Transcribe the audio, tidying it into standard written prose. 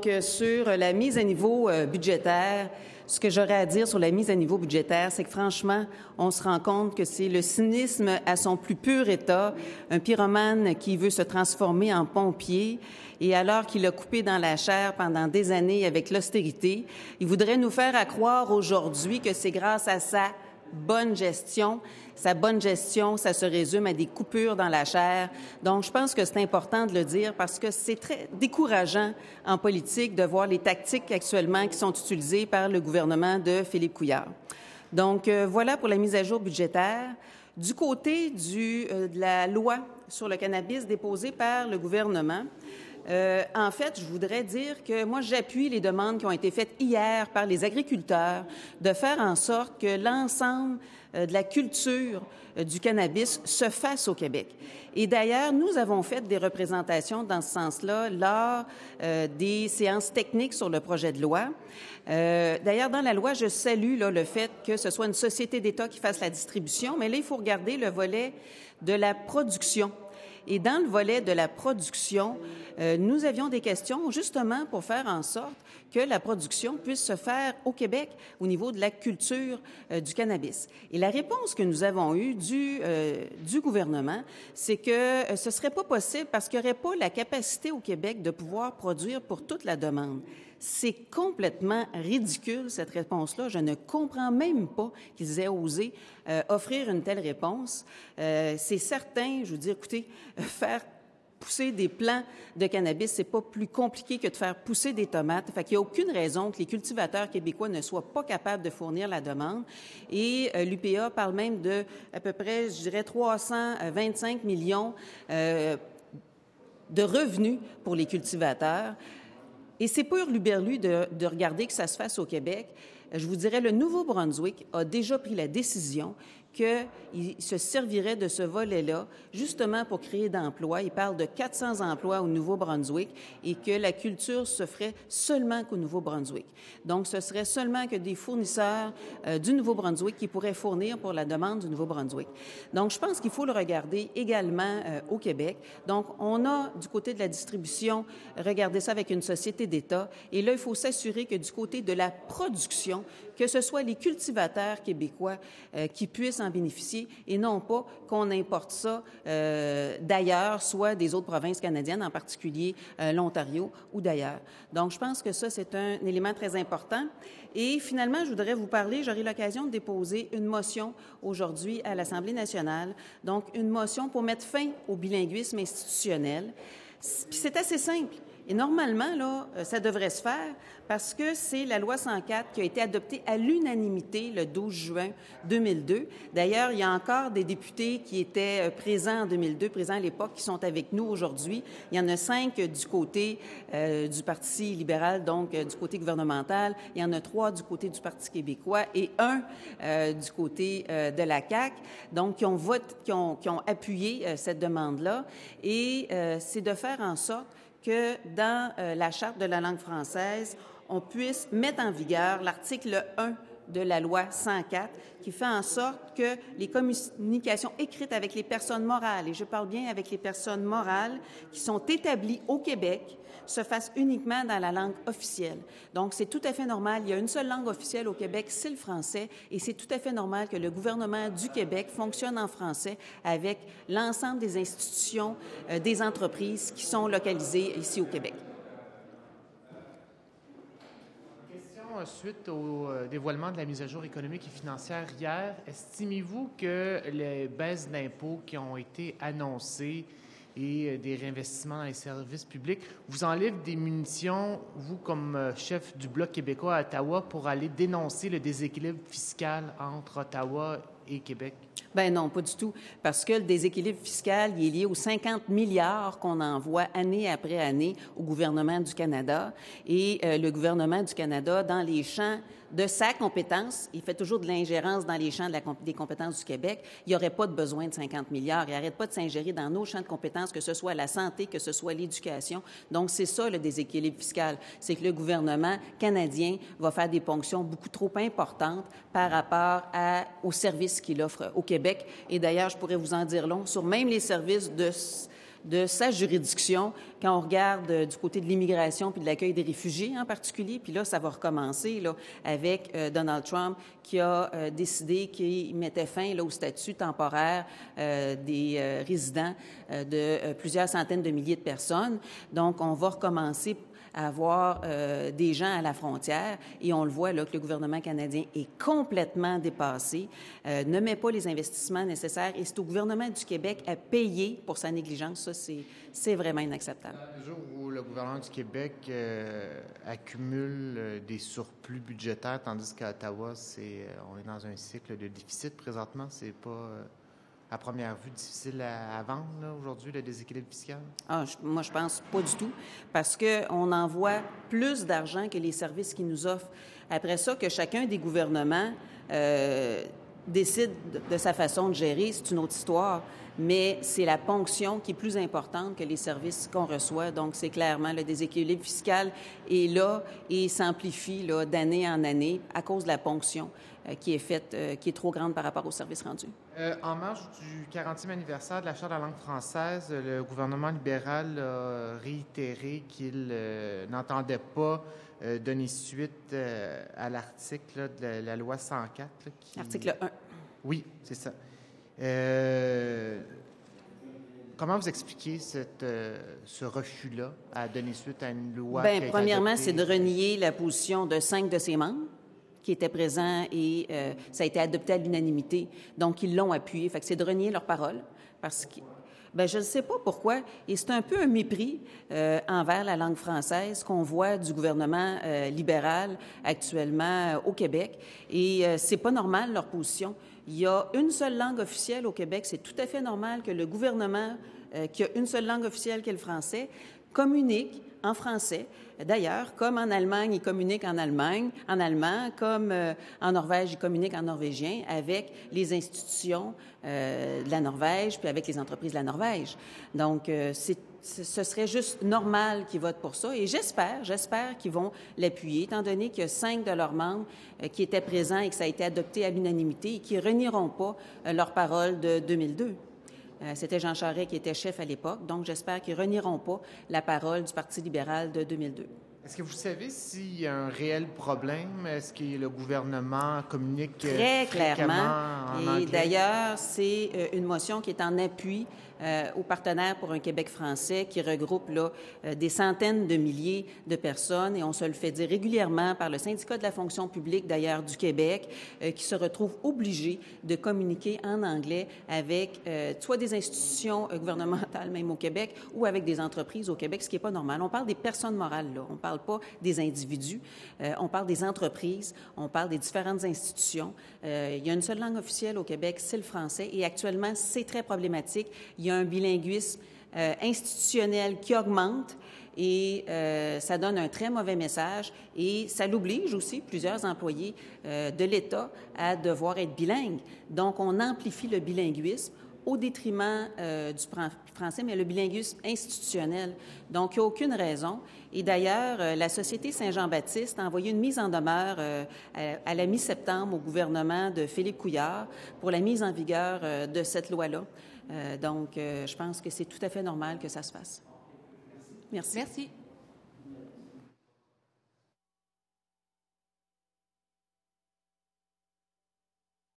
Sur la mise à niveau budgétaire, ce que j'aurais à dire sur la mise à niveau budgétaire, c'est que franchement, on se rend compte que c'est le cynisme à son plus pur état, un pyromane qui veut se transformer en pompier, et alors qu'il a coupé dans la chair pendant des années avec l'austérité, il voudrait nous faire croire aujourd'hui que c'est grâce à sa bonne gestion. Sa bonne gestion, ça se résume à des coupures dans la chair. Donc, je pense que c'est important de le dire parce que c'est très décourageant en politique de voir les tactiques actuellement qui sont utilisées par le gouvernement de Philippe Couillard. Donc, voilà pour la mise à jour budgétaire. Du côté de la loi sur le cannabis déposée par le gouvernement, en fait, je voudrais dire que moi, j'appuie les demandes qui ont été faites hier par les agriculteurs de faire en sorte que l'ensemble de la culture du cannabis se fasse au Québec. Et d'ailleurs, nous avons fait des représentations dans ce sens-là lors des séances techniques sur le projet de loi. D'ailleurs, dans la loi, je salue le fait que ce soit une société d'État qui fasse la distribution, mais là, il faut regarder le volet de la production. Et dans le volet de la production, nous avions des questions justement pour faire en sorte que la production puisse se faire au Québec au niveau de la culture du cannabis. Et la réponse que nous avons eue du gouvernement, c'est que ce serait pas possible parce qu'il n'y aurait pas la capacité au Québec de pouvoir produire pour toute la demande. C'est complètement ridicule, cette réponse-là. Je ne comprends même pas qu'ils aient osé offrir une telle réponse. C'est certain, je veux dire, écoutez, faire pousser des plants de cannabis, c'est pas plus compliqué que de faire pousser des tomates. Fait qu'il n'y a aucune raison que les cultivateurs québécois ne soient pas capables de fournir la demande. Et l'UPA parle même de à peu près, je dirais, 325 millions de revenus pour les cultivateurs. Et c'est pas hurluberlu de regarder que ça se fasse au Québec. Je vous dirais, le Nouveau-Brunswick a déjà pris la décision qu'il se servirait de ce volet-là justement pour créer d'emplois. Il parle de 400 emplois au Nouveau-Brunswick et que la culture se ferait seulement qu'au Nouveau-Brunswick. Donc, ce serait seulement que des fournisseurs du Nouveau-Brunswick qui pourraient fournir pour la demande du Nouveau-Brunswick. Donc, je pense qu'il faut le regarder également au Québec. Donc, on a du côté de la distribution regardé ça avec une société d'État. Et là, il faut s'assurer que du côté de la production, que ce soit les cultivateurs québécois qui puissent en bénéficier et non pas qu'on importe ça d'ailleurs, soit des autres provinces canadiennes, en particulier l'Ontario ou d'ailleurs. Donc, je pense que ça, c'est un élément très important. Et finalement, je voudrais vous parler, j'aurai l'occasion de déposer une motion aujourd'hui à l'Assemblée nationale, donc une motion pour mettre fin au bilinguisme institutionnel. Puis c'est assez simple. Et normalement, là, ça devrait se faire parce que c'est la loi 104 qui a été adoptée à l'unanimité le 12 juin 2002. D'ailleurs, il y a encore des députés qui étaient présents en 2002, présents à l'époque, qui sont avec nous aujourd'hui. Il y en a 5 du côté du Parti libéral, donc du côté gouvernemental. Il y en a 3 du côté du Parti québécois et 1 du côté de la CAQ, donc qui ont appuyé cette demande-là. Et c'est de faire en sorte que dans la Charte de la langue française, on puisse mettre en vigueur l'article 1 de la loi 104 qui fait en sorte que les communications écrites avec les personnes morales, et je parle bien avec les personnes morales qui sont établies au Québec, se fassent uniquement dans la langue officielle. Donc, c'est tout à fait normal. Il y a une seule langue officielle au Québec, c'est le français, et c'est tout à fait normal que le gouvernement du Québec fonctionne en français avec l'ensemble des institutions, des entreprises qui sont localisées ici au Québec. Suite au dévoilement de la mise à jour économique et financière hier, estimez-vous que les baisses d'impôts qui ont été annoncées et des réinvestissements dans les services publics vous enlèvent des munitions, vous, comme chef du Bloc québécois à Ottawa, pour aller dénoncer le déséquilibre fiscal entre Ottawa et Québec? Ben non, pas du tout, parce que le déséquilibre fiscal il est lié aux 50 milliards qu'on envoie année après année au gouvernement du Canada. Et le gouvernement du Canada, dans les champs de sa compétence, il fait toujours de l'ingérence dans les champs des compétences du Québec. Il n'y aurait pas de besoin de 50 milliards. Il n'arrête pas de s'ingérer dans nos champs de compétences, que ce soit la santé, que ce soit l'éducation. Donc, c'est ça le déséquilibre fiscal. C'est que le gouvernement canadien va faire des ponctions beaucoup trop importantes par rapport aux services qu'il offre au Québec. Et d'ailleurs, je pourrais vous en dire long sur même les services de sa juridiction quand on regarde du côté de l'immigration puis de l'accueil des réfugiés en particulier. Puis là, ça va recommencer là, avec Donald Trump qui a décidé qu'il mettait fin là, au statut temporaire des résidents de plusieurs centaines de milliers de personnes. Donc, on va recommencer à avoir des gens à la frontière et on le voit là que le gouvernement canadien est complètement dépassé, ne met pas les investissements nécessaires et c'est au gouvernement du Québec à payer pour sa négligence. Ça, c'est vraiment inacceptable. Le jour où le gouvernement du Québec accumule des surplus budgétaires, tandis qu'à Ottawa, on est dans un cycle de déficit présentement, c'est pas... à première vue, difficile à vendre, là, aujourd'hui, le déséquilibre fiscal? Moi, je pense pas du tout, parce qu'on envoie plus d'argent que les services qu'ils nous offrent. Après ça, que chacun des gouvernements décide de sa façon de gérer, c'est une autre histoire, mais c'est la ponction qui est plus importante que les services qu'on reçoit. Donc, c'est clairement le déséquilibre fiscal est là et s'amplifie là, d'année en année à cause de la ponction qui est faite, qui est trop grande par rapport aux services rendus. En marge du 40e anniversaire de la Charte de la langue française, le gouvernement libéral a réitéré qu'il n'entendait pas donner suite à l'article de la loi 104. Article 1. Oui, c'est ça. Comment vous expliquez ce refus-là à donner suite à une loi qui a été premièrement, adoptée? c'est de renier la position de 5 de ses membres qui étaient présents et ça a été adopté à l'unanimité. Donc, ils l'ont appuyé. Fait que c'est de renier leur parole parce que je ne sais pas pourquoi. Et c'est un peu un mépris envers la langue française qu'on voit du gouvernement libéral actuellement au Québec. Et c'est pas normal, leur position. Il y a une seule langue officielle au Québec. C'est tout à fait normal que le gouvernement, qui a une seule langue officielle qui est le français, communique en français. D'ailleurs, comme en Allemagne, ils communiquent en allemand, comme en Norvège, ils communiquent en norvégien avec les institutions de la Norvège puis avec les entreprises de la Norvège. Donc, ce serait juste normal qu'ils votent pour ça et j'espère qu'ils vont l'appuyer, étant donné qu'il y a 5 de leurs membres qui étaient présents et que ça a été adopté à l'unanimité et qui ne renieront pas leur parole de 2002. C'était Jean Charest qui était chef à l'époque, donc j'espère qu'ils ne renieront pas la parole du Parti libéral de 2002. Est-ce que vous savez s'il y a un réel problème? Est-ce que le gouvernement communique très clairement en anglais? Et d'ailleurs, c'est une motion qui est en appui aux partenaires pour un Québec français qui regroupe là, des centaines de milliers de personnes et on se le fait dire régulièrement par le syndicat de la fonction publique d'ailleurs du Québec qui se retrouve obligé de communiquer en anglais avec soit des institutions gouvernementales même au Québec ou avec des entreprises au Québec, ce qui n'est pas normal. On parle des personnes morales là, on parle pas des individus, on parle des entreprises, on parle des différentes institutions. Il y a une seule langue officielle au Québec, c'est le français et actuellement c'est très problématique. Il y a un bilinguisme institutionnel qui augmente et ça donne un très mauvais message et ça l'oblige aussi, plusieurs employés de l'État, à devoir être bilingues. Donc, on amplifie le bilinguisme au détriment du français, mais le bilinguisme institutionnel. Donc, il n'y a aucune raison. Et d'ailleurs, la Société Saint-Jean-Baptiste a envoyé une mise en demeure à la mi-septembre au gouvernement de Philippe Couillard pour la mise en vigueur de cette loi-là. Donc, je pense que c'est tout à fait normal que ça se fasse. Merci. Merci.